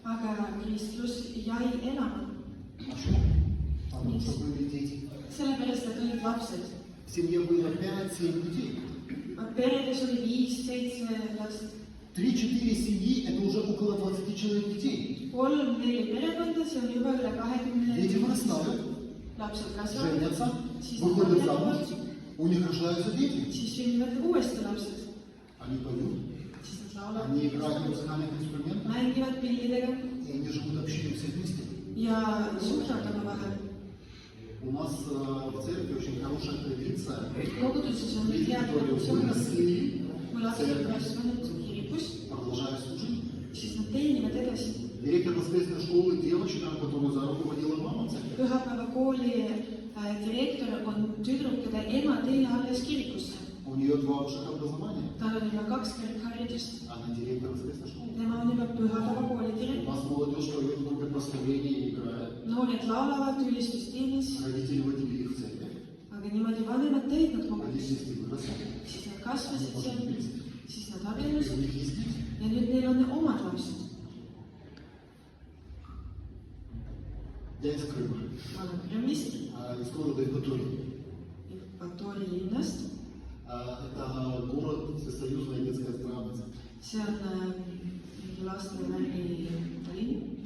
Aga Kristus jäi elama. Почему? Потому что были дети. Sellepärast, et olid lapsed. В семье было 5-7 детей. Peredes oli 5-7 last. 3-4 семьи – это уже около 20 человек детей. 3-4 perekonda, see on juba üle 20 Дети вырастают, lapsed kasvavad, женятся, siis выходят nad замуж, lähevad, у них рождаются дети. siis sünnivad uuesti lapsed, Они поют, siis nad laulavad, они играют на музыкальных инструментах, mängivad pillidega и они живут общиной все вместе. ja suhtlevad omavahel. У нас в церкви очень хорошая традиция. Koguduses on Дети, hea которые traditsioon, выросли kui в lapsed церкви, kasvanud kirikus, продолжают служить. siis nad teenivad edasi. Директор воскресной школы девочка, которую за руку водила мама в церкви. Pühapäevakooli direktor on tüdruk, keda ema tõi alles kirikusse. У нее 2 высших образования. Tal on juba 2 kõrgharidust. Она директор воскресной школы. Tema on juba pühapäevakooli У direktor. нас молодежь поет в группе прославления и играет. Noored laulavad ülistustiimis, Родители водили их в церковь. aga niimoodi vanemad tõid nad Они kogudusse. вместе выросли. Siis nad Они kasvasid seal, поженились. siis nad И abiellusid у них есть дети. ja nüüd neil on omad lapsed. Я из Крыма. Ma olen Krõmmist, Из города Евпатории. Evpatoori linnast. Это город Всесоюзная детская здравница. See on laste värgi Tallinn.